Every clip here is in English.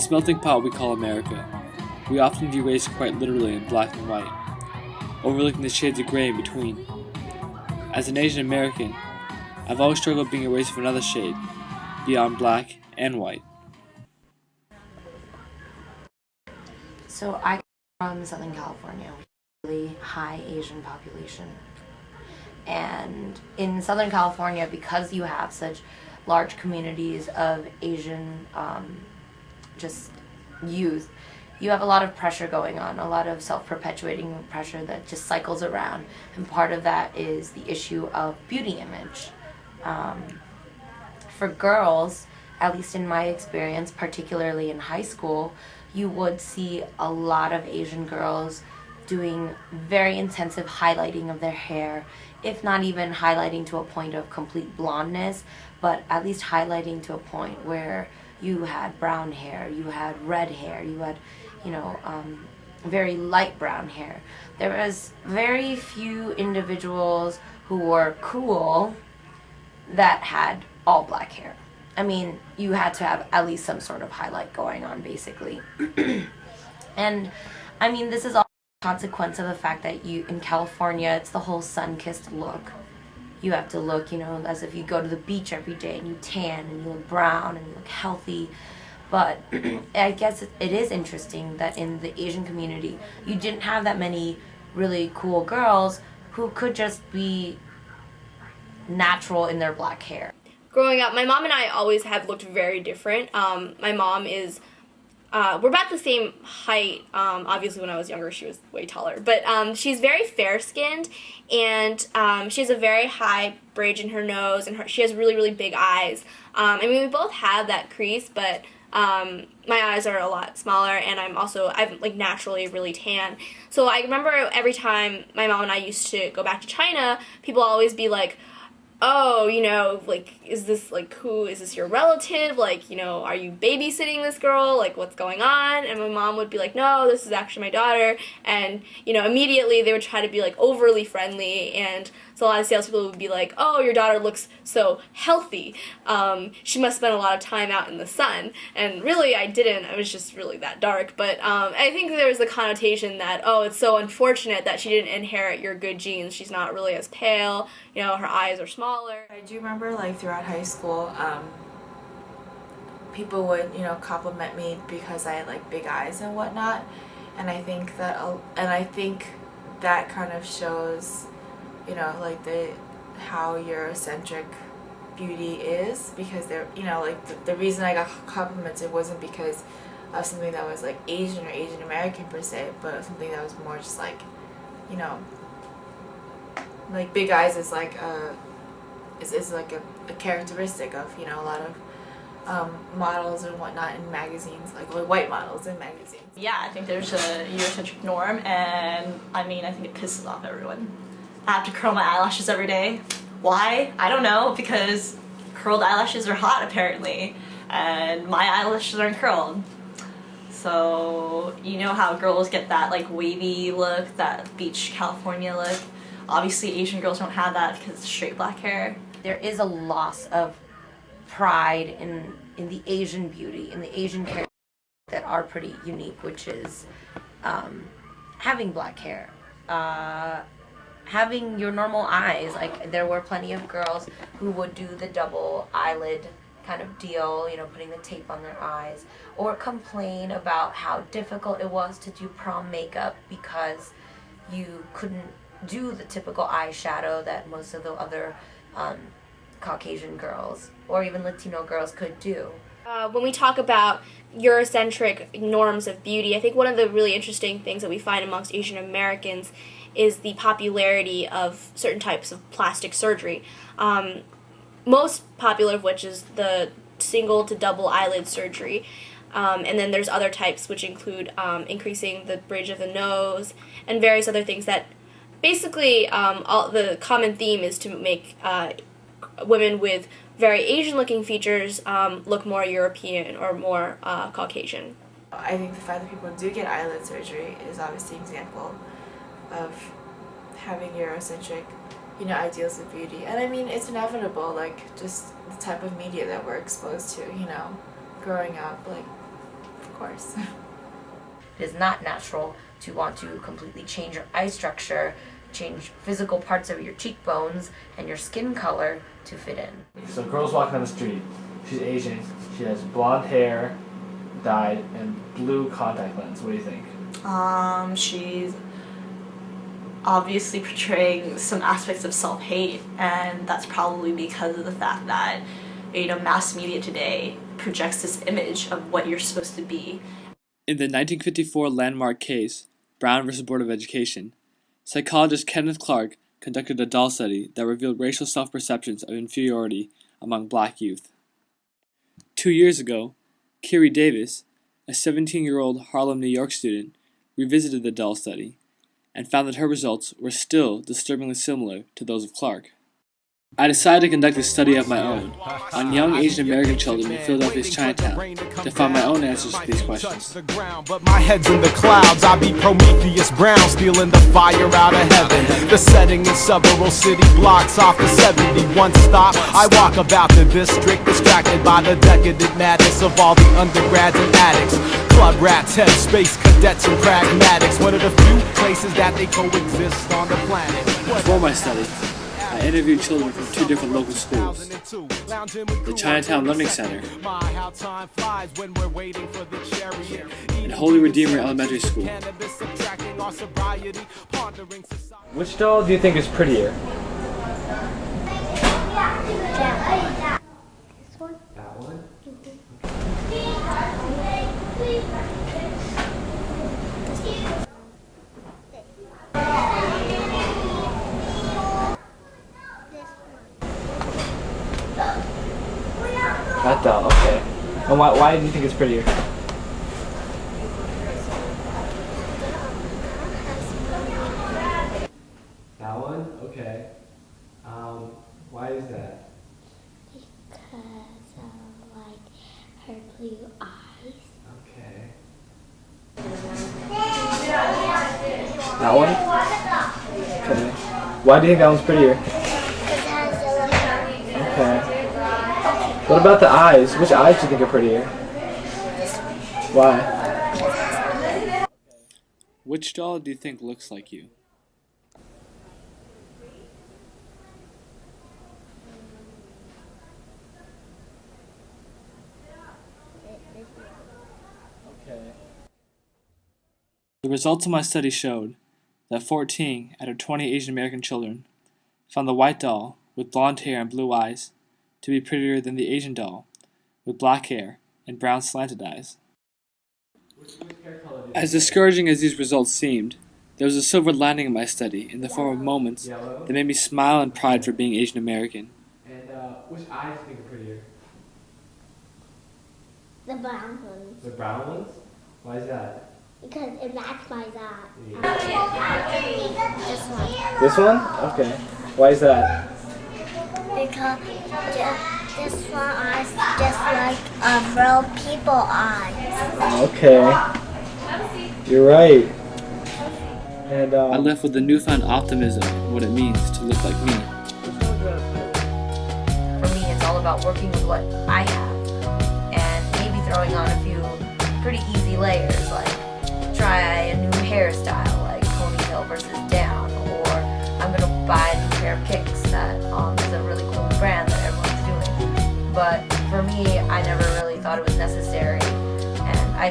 this melting pot we call America, we often view race quite literally in black and white, overlooking the shades of gray in between. As an Asian American, I've always struggled being a race of another shade, beyond black and white. So I come from Southern California, really high Asian population. And in Southern California, because you have such large communities of Asian just youth, you have a lot of pressure going on, a lot of self-perpetuating pressure that just cycles around. And part of that is the issue of beauty image. For girls, at least in my experience, particularly in high school, you would see a lot of Asian girls doing very intensive highlighting of their hair, if not even highlighting to a point of complete blondness, but at least highlighting to a point where you had brown hair, you had red hair, you had, very light brown hair. There was very few individuals who were cool that had all black hair. I mean, you had to have at least some sort of highlight going on, basically. And, I mean, this is all a consequence of the fact that in California, it's the whole sun-kissed look. You have to look, as if you go to the beach every day and you tan and you look brown and you look healthy. But I guess it is interesting that in the Asian community, you didn't have that many really cool girls who could just be natural in their black hair. Growing up, my mom and I always have looked very different. My mom is, we're about the same height. Obviously, when I was younger, she was way taller. But she's very fair-skinned, and she has a very high bridge in her nose, and she has really, really big eyes. I mean, we both have that crease, but my eyes are a lot smaller, and I'm like naturally really tan. So I remember every time my mom and I used to go back to China, people always be like, oh, like, is this your relative? Like, are you babysitting this girl? Like, what's going on? And my mom would be like, no, this is actually my daughter. And, immediately they would try to be, like, overly friendly. And so a lot of salespeople would be like, oh, your daughter looks so healthy. She must spend a lot of time out in the sun. And really, I didn't. I was just really that dark. But I think there's the connotation that, oh, it's so unfortunate that she didn't inherit your good genes. She's not really as pale. Her eyes are smaller. I do remember, like, throughout high school, people would, compliment me because I had, like, big eyes and whatnot. And I think that kind of shows, like, how Eurocentric beauty is, because they're, the reason I got complimented wasn't because of something that was, like, Asian or Asian American per se, but something that was more just, like big eyes is like a characteristic of a lot of models and whatnot in magazines, like white models in magazines. Yeah, I think there's a Eurocentric norm, and I think it pisses off everyone. I have to curl my eyelashes every day. Why? I don't know, because curled eyelashes are hot apparently, and my eyelashes aren't curled. So how girls get that like wavy look, that beach California look. Obviously, Asian girls don't have that because it's straight black hair. There is a loss of pride in the Asian beauty, in the Asian characteristics that are pretty unique, which is having black hair, having your normal eyes. Like, there were plenty of girls who would do the double eyelid kind of deal, putting the tape on their eyes, or complain about how difficult it was to do prom makeup because you couldn't do the typical eyeshadow that most of the other Caucasian girls or even Latino girls could do. When we talk about Eurocentric norms of beauty, I think one of the really interesting things that we find amongst Asian Americans is the popularity of certain types of plastic surgery. Most popular of which is the single to double eyelid surgery. And then there's other types which include increasing the bridge of the nose and various other things that basically the common theme is to make women with very Asian-looking features look more European or more Caucasian. I think the fact that people do get eyelid surgery is obviously an example of having Eurocentric, ideals of beauty. And it's inevitable, like, just the type of media that we're exposed to, growing up. Like, course. It is not natural to want to completely change your eye structure, change physical parts of your cheekbones and your skin color to fit in. So girl's walking down the street. She's Asian. She has blonde hair, dyed, and blue contact lens. What do you think? She's obviously portraying some aspects of self-hate, and that's probably because of the fact that, mass media today projects this image of what you're supposed to be. In the 1954 landmark case, Brown versus Board of Education, psychologist Kenneth Clark conducted a doll study that revealed racial self-perceptions of inferiority among black youth. 2 years ago, Kiri Davis, a 17-year-old Harlem, New York student, revisited the doll study and found that her results were still disturbingly similar to those of Clark. I decided to conduct a study of my own on young Asian American children in Philadelphia's Chinatown to find my own answers to these questions. But my head's in the clouds, I be Prometheus Brown, stealing the fire out of heaven. The setting is several city blocks off the 71 stop. I walk about the district, distracted by the decadent madness of all the undergrads and addicts. Club rats, head space cadets, and pragmatics. One of the few places that they coexist on the planet. Before my study, I interviewed children from 2 different local schools, the Chinatown Learning Center and Holy Redeemer Elementary School. Which doll do you think is prettier? This one? That one? That doll, okay. And why do you think it's prettier? That one? Okay. Why is that? Because of like her blue eyes. Okay. That one? Okay. Why do you think that one's prettier? Because it has yellow hair. Okay. What about the eyes? Which eyes do you think are prettier? This one. Why? Which doll do you think looks like you? Okay. The results of my study showed that 14 out of 20 Asian American children found the white doll with blonde hair and blue eyes to be prettier than the Asian doll with black hair and brown slanted eyes. As discouraging as these results seemed, there was a silver lining in my study in the form of moments that made me smile in pride for being Asian American. And which eyes do you think are prettier? The brown ones. The brown ones? Why is that? Because it matched my eye. Yeah. This one. This one? Okay. Why is that? Because this one eyes just like real people eyes. Okay. You're right. And I left with a newfound optimism in what it means to look like me. For me, it's all about working with what I have and maybe throwing on a few pretty easy layers, like try a new hairstyle like ponytail versus down, or I'm gonna buy a new pair of kicks that is a really cool brand that everyone's doing. But for me, I never really thought it was necessary, and I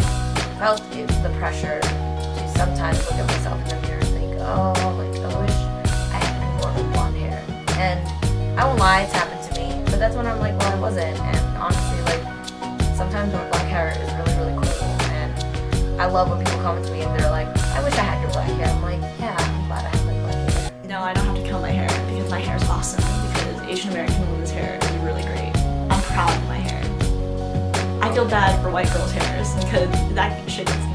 felt the pressure to sometimes look at myself in the mirror and think, oh, like I wish I had more like blonde hair. And I won't lie, it's happened to me, but that's when I'm like, well, I wasn't. And honestly, like sometimes my black hair is really, really cool, and I love when people come to me and they're like, I wish I had your black hair. I'm like, yeah, I'm glad I have my black hair. No, I don't have to comb my hair because my hair is awesome, because Asian American women's hair is really great. I'm proud of my hair. I feel bad for white girls' hairs because that shit gets